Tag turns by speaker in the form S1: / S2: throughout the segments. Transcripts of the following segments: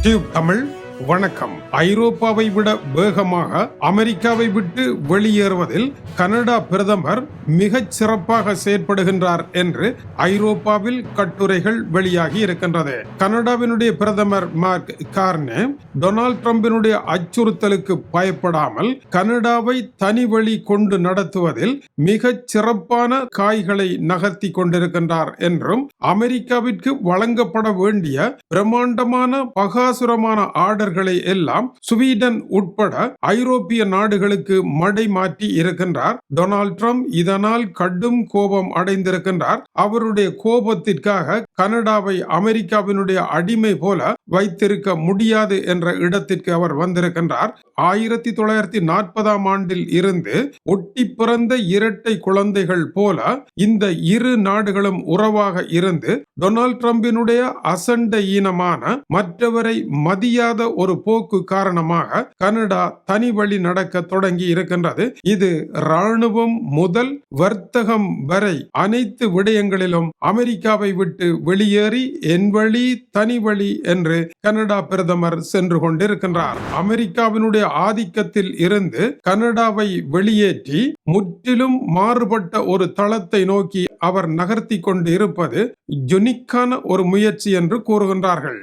S1: Tube Tamil வணக்கம். ஐரோப்பாவை விட வேகமாக அமெரிக்காவை விட்டு வெளியேறுவதில் கனடா பிரதமர் மிகச் சிறப்பாக செயற்படுகின்றார் என்று ஐரோப்பாவில் கட்டுரைகள் வெளியாகி இருக்கின்றது. கனடாவினுடைய பிரதமர் மார்க் கார்னே டொனால்ட் டிரம்பினுடைய அச்சுறுத்தலுக்கு பயப்படாமல் கனடாவை தனி வழி கொண்டு நடத்துவதில் மிகச் சிறப்பான காய்களை நகர்த்தி கொண்டிருக்கின்றார் என்றும் அமெரிக்காவிற்கு வழங்கப்பட வேண்டிய பிரம்மாண்டமான பகாசுரமான ஆர்டர்களை எல்லாம் ஸ்வீடன் உட்பட ஐரோப்பிய நாடுகளுக்கு மடை மாற்றி இருக்கின்றார் டொனால்ட் ட்ரம்ப். இதனால் கடும் கோபம் அடைந்திருக்கின்றார். அவருடைய கோபத்திற்காக கனடாவை அமெரிக்காவினுடைய அடிமை போல வைத்திருக்க முடியாது என்ற இடத்திற்கு அவர் வந்திருக்கின்றார். 1940 ஆண்டில் இருந்து ஒட்டி பிறந்த இரட்டை குழந்தைகள் போல இந்த இரு நாடுகளும் உறவாக இருந்து டொனால்ட் ட்ரம்பினுடைய அசண்டை ஈனமான மற்றவரை மதியாத ஒரு போக்கு காரணமாக கனடா தனி வழி நடக்க தொடங்கி இருக்கின்றது. இது ராணுவம் முதல் வர்த்தகம் வரை அனைத்து விடயங்களிலும் அமெரிக்காவை விட்டு வெளியேறி என் வழி தனி வழி என்று கனடா பிரதமர் சென்று கொண்டிருக்கின்றார். அமெரிக்காவினுடைய ஆதிக்கத்தில் இருந்து கனடாவை வெளியேற்றி முற்றிலும் மாறுபட்ட ஒரு தளத்தை நோக்கி அவர் நகர்த்தி கொண்டு இருப்பது யுனிக்கான ஒரு முயற்சி என்று கூறுகின்றார்கள்.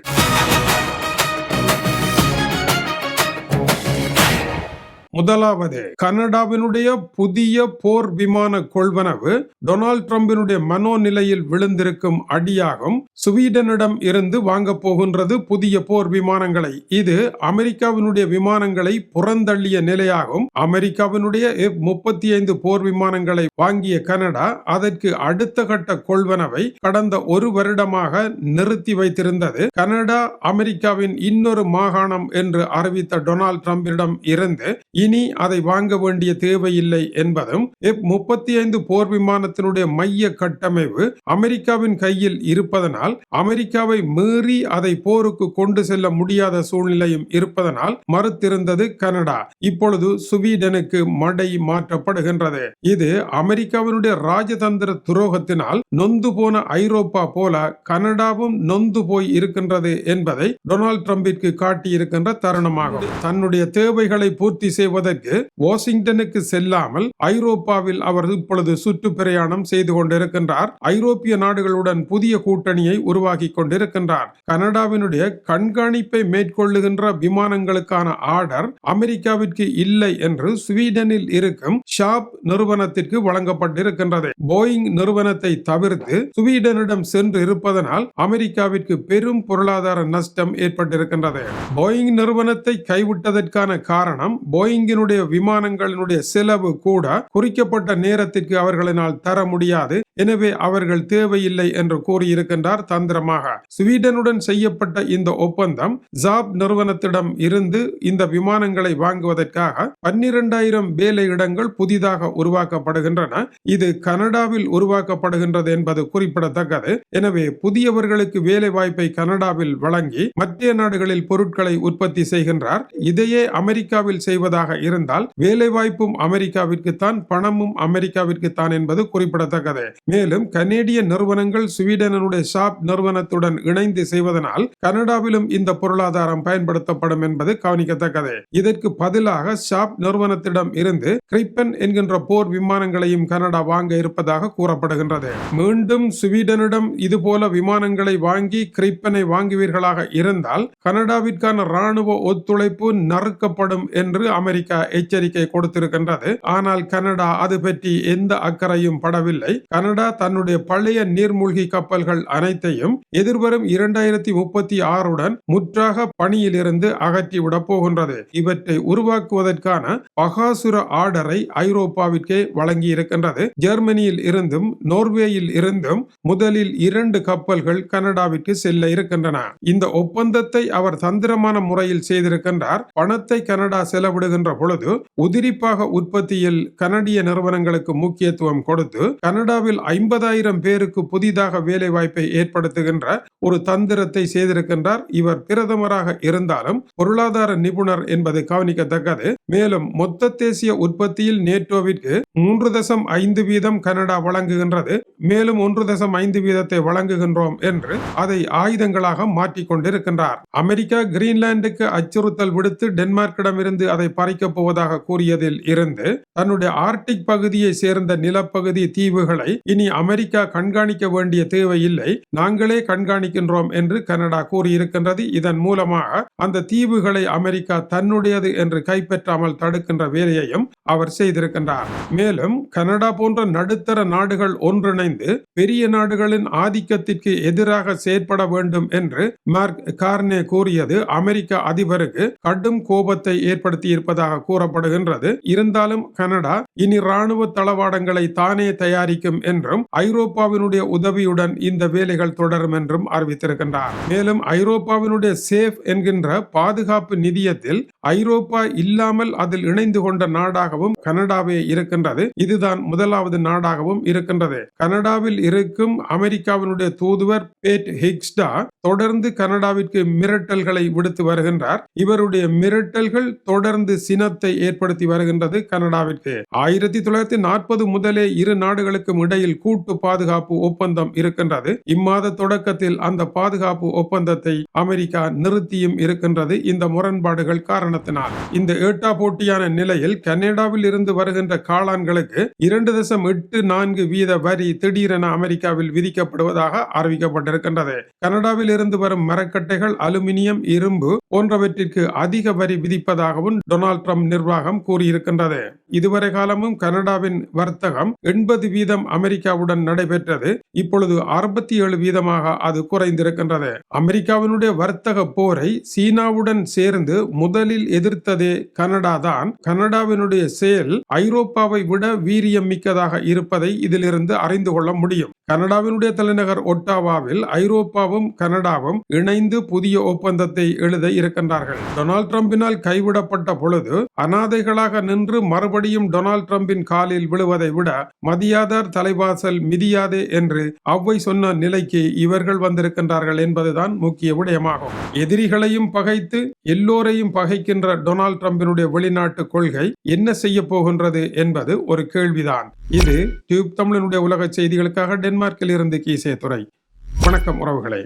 S1: முதலாவது, கனடாவினுடைய புதிய போர் விமான கொள்வனவு டொனால்ட் ட்ரம்பினுடைய மனோநிலையில் விழுந்திருக்கும் அடியாகும். ஸ்வீடனிடம் இருந்து வாங்க போகின்றது புதிய போர் விமானங்களை. இது அமெரிக்காவினுடைய விமானங்களை புறந்தள்ளிய நிலையாகும். அமெரிக்காவினுடைய F-35 போர் விமானங்களை வாங்கிய கனடா அதற்கு அடுத்த கட்ட கொள்வனவை கடந்த ஒரு வருடமாக நிறுத்தி வைத்திருந்தது. கனடா அமெரிக்காவின் இன்னொரு மாகாணம் என்று அறிவித்த டொனால்ட் ட்ரம்பிடம் இருந்து இனி அதை வாங்க வேண்டிய தேவையில்லை என்பதும் F-35 போர் விமானத்தினுடைய மைய கட்டமைப்பு அமெரிக்காவின் கையில் இருப்பதனால் அமெரிக்காவை மீறி அதை போருக்கு கொண்டு செல்ல முடியாத சூழ்நிலையும் இருப்பதனால் மறுத்திருந்தது கனடா. இப்பொழுது ஸ்வீடனுக்கு மடை மாற்றப்படுகின்றது. இது அமெரிக்காவினுடைய ராஜதந்திர துரோகத்தினால் நொந்து போன ஐரோப்பா போல கனடாவும் நொந்து போய் இருக்கின்றது என்பதை டொனால்ட் ட்ரம்பிற்கு காட்டியிருக்கின்ற தருணமாகும். தன்னுடைய தேவைகளை பூர்த்தி செய்வதற்கு வாஷிங்டனுக்கு செல்லாமல் ஐரோப்பாவில் அவர் இப்பொழுது சுற்றுப்பிரயாணம் செய்து கொண்டிருக்கின்றார். ஐரோப்பிய நாடுகளுடன் புதிய கூட்டணியை உருவாக்கி கொண்டிருக்கின்றார். கனடாவினுடைய கண்காணிப்பை மேற்கொள்ளுகின்ற விமானங்களுக்கான ஆர்டர் அமெரிக்காவிற்கு இல்லை என்று ஸ்வீடனில் இருக்கும் ஷாப் நிறுவனத்திற்கு வழங்கப்பட்டிருக்கின்றது. போயிங் நிறுவனத்தை தவிர்த்து ஸ்வீடனிடம் சென்று இருப்பதனால் அமெரிக்காவிற்கு பெரும் பொருளாதார நஷ்டம் ஏற்பட்டிருக்கின்றது. போயிங் நிறுவனத்தை கைவிட்டதற்கான காரணம் போயிங்கினுடைய விமானங்களினுடைய செலவு கூட குறிக்கப்பட்ட நேரத்திற்கு அவர்களினால் தர முடியாது, எனவே அவர்கள் தேவையில்லை என்று கூறியிருக்கின்றார் தந்திரமாக. ஸ்வீடனுடன் செய்யப்பட்ட இந்த ஒப்பந்தம் ஜாப் நிறுவனத்திடம் இருந்து இந்த விமானங்களை வாங்குவதற்காக 12,000 வேலை இடங்கள் புதிதாக உருவாக்கப்படுகின்றன. இது கனடாவில் உருவாக்கப்படுகின்றது என்பது குறிப்பிடத்தக்கது. எனவே புதியவர்களுக்கு வேலை வாய்ப்பை கனடாவில் வழங்கி மற்ற நாடுகளில் பொருட்களை உற்பத்தி செய்கின்றார். இதையே அமெரிக்காவில் செய்வதாக இருந்தால் வேலை வாய்ப்பும் அமெரிக்காவிற்கு தான், பணமும் அமெரிக்காவிற்கு தான் என்பது குறிப்பிடத்தக்கது. மேலும் கனேடிய நிறுவனங்கள் ஸ்வீடனுடைய ஷாப் நிறுவனத்துடன் இணைந்து செய்வதனால் கனடாவிலும் இந்த பொருளாதாரம் பயன்படுத்தப்படும் என்பது கவனிக்கத்தக்கது. இதற்கு பதிலாக ஷாப் நிறுவனத்திடம் இருந்து கிரிப்பன் என்கின்ற போர் விமானங்களையும் கனடா வாங்க இருப்பதாக கூறப்படுகின்றது. மீண்டும் ஸ்வீடனிடம் இதுபோல விமானங்களை வாங்கி கிரிப்பனை வாங்குவீர்களாக இருந்தால் கனடாவிற்கான ராணுவ ஒத்துழைப்பு நறுக்கப்படும் என்று அமெரிக்கா எச்சரிக்கை கொடுத்திருக்கின்றது. ஆனால் கனடா அது பற்றி எந்த அக்கறையும் படவில்லை. கனடா தன்னுடைய பழைய நீர்மூழ்கி கப்பல்கள் அனைத்தையும் எதிர்வரும் 2036 முற்றாக பணியிலிருந்து அகற்றிவிட போகின்றது. இவற்றை உருவாக்குவதற்கான பகாசுர ஆர்டரை ஐரோப்பாவிற்கே வழங்கி இருக்கின்றது. ஜெர்மனியில் இருந்தும் நோர்வேயில் இருந்தும் முதலில் 2 கப்பல்கள் கனடாவிற்கு செல்ல இருக்கின்றன. இந்த ஒப்பந்தத்தை அவர் தந்திரமான முறையில் செய்திருக்கின்றார். பணத்தை கனடா செலவிடுகின்ற வருகின்ற பொழுது உதிரிப்பாக உற்பத்தியில் கனடிய நிறுவனங்களுக்கு முக்கியத்துவம் கொடுத்து கனடாவில் 50,000 பேருக்கு புதிதாக வேலை வாய்ப்பை ஏற்படுத்துகின்ற ஒரு தந்திரத்தை செய்திருக்கின்றார். இவர் பிரதமராக இருந்தாலும் பொருளாதார நிபுணர் என்பது கவனிக்கத்தக்கது. மேலும் மொத்த தேசிய உற்பத்தியில் நேட்டோவிற்கு 3.5% கனடா வழங்குகின்றது. மேலும் 1.5% வழங்குகின்றோம் என்று அதை ஆயுதங்களாக மாற்றிக் கொண்டிருக்கின்றார். அமெரிக்கா கிரீன்லாந்துக்கு அச்சுறுத்தல் விடுத்து டென்மார்க்கிடமிருந்து அதை பறிக்கப் போவதாக கூறியதில் இருந்து தன்னுடைய ஆர்டிக் பகுதியை சேர்ந்த நிலப்பகுதி தீவுகளை இனி அமெரிக்கா கண்காணிக்க வேண்டிய தேவையில்லை, நாங்களே கண்காணிக்கின்றோம் என்று கனடா கூறியிருக்கின்றது. இதன் மூலமாக அந்த தீவுகளை அமெரிக்கா தன்னுடையது என்று கைப்பற்றாமல் தடுக்கின்ற வேலையையும் அவர் செய்திருக்கின்றார். மேலும் கனடா போன்ற நடுத்தர நாடுகள் ஒன்றிணைந்து பெரிய நாடுகளின் ஆதிக்கத்திற்கு எதிராக செயற்பட வேண்டும் என்று மார்க் கார்னே கூறியது அமெரிக்க அதிபருக்கு கடும் கோபத்தை ஏற்படுத்தி இருப்பதாக கூறப்படுகின்றது. இருந்தாலும் கனடா இனி ராணுவ தளவாடங்களை தானே தயாரிக்கும் என்றும் ஐரோப்பாவினுடைய உதவியுடன் இந்த வேலைகள் தொடரும் என்றும் அறிவித்திருக்கின்றார். மேலும் ஐரோப்பாவினுடைய சேஃப் என்கின்ற பாதுகாப்பு நிதியத்தில் ஐரோப்பா இல்லாமல் அதில் இணைந்து கொண்ட நாடாகவும் கனடாவே இருக்கின்றது. இதுதான் முதலாவது நாடாகவும் இருக்கின்றது. கனடாவில் இருக்கும் அமெரிக்காவினுடைய தூதுவர் பேட் ஹிக்ஸ்டா தொடர்ந்து கனடாவிற்கு மிரட்டல்களை விடுத்து வருகின்றார். இவருடைய மிரட்டல்கள் தொடர்ந்து சினத்தை ஏற்படுத்தி வருகின்றது கனடாவிற்கு. 1940 முதலே இரு நாடுகளுக்கும் இடையில் கூட்டு பாதுகாப்பு ஒப்பந்தம் இருக்கின்றது. இம்மாத தொடக்கத்தில் அந்த பாதுகாப்பு ஒப்பந்தத்தை அமெரிக்கா நிறுத்தியும் இருக்கின்றது இந்த முரண்பாடுகள் காரணத்தினால். இந்த ஏட்டா போட்டியான நிலையில் கனடாவில் இருந்து வருகின்ற காளான்களுக்கு 2.84% வரி திடீரென அமெரிக்காவில் விதிக்கப்படுவதாக அறிவிக்கப்பட்டிருக்கின்றது. கனடாவில் இருந்து வரும் மரக்கட்டைகள், அலுமினியம், இரும்பு போன்றவற்றிற்கு அதிக வரி விதிப்பதாகவும் டொனால்ட் ட்ரம்ப் நிர்வாகம் கூறியிருக்கின்றது. இதுவரை காலமும் கனடாவின் வர்த்தகம் 80% அமெரிக்காவுடன் நடைபெற்றது. இப்பொழுது 67% அது குறைந்திருக்கின்றது. அமெரிக்காவினுடைய வர்த்தக போரை சீனாவுடன் சேர்ந்து முதலில் எதிர்த்ததே கனடா தான். கனடாவினுடைய செயல் ஐரோப்பாவை விட வீரியம் மிக்கதாக இருப்பதை இதிலிருந்து அறிந்து கொள்ள முடியும். கனடாவினுடைய தலைநகர் ஒட்டாவாவில் ஐரோப்பாவும் கனடாவும் இணைந்து புதிய ஒப்பந்தத்தை எழுத இருக்கின்றார்கள். டொனால்ட் ட்ரம்பினால் கைவிடப்பட்ட பொழுது அனாதைகளாக நின்று மறுபடியும் டொனால்ட் ட்ரம்பின் காலில் விழுவதை விட மதியாதார் தலைவாசல் மிதியாதே என்று அவ்வை சொன்ன நிலைக்கு இவர்கள் வந்திருக்கின்றார்கள் என்பதுதான் முக்கிய விடயமாகும். எதிரிகளையும் பகைத்து எல்லோரையும் பகைக்கின்ற டொனால்ட் ட்ரம்பினுடைய வெளிநாட்டு கொள்கை என்ன செய்ய போகின்றது என்பது ஒரு கேள்விதான். இது டியூப் தமிழனுடைய உலக செய்திகளுக்காக டென்மார்க்கில் இருந்து கீசே துறை. வணக்கம் உறவுகளே.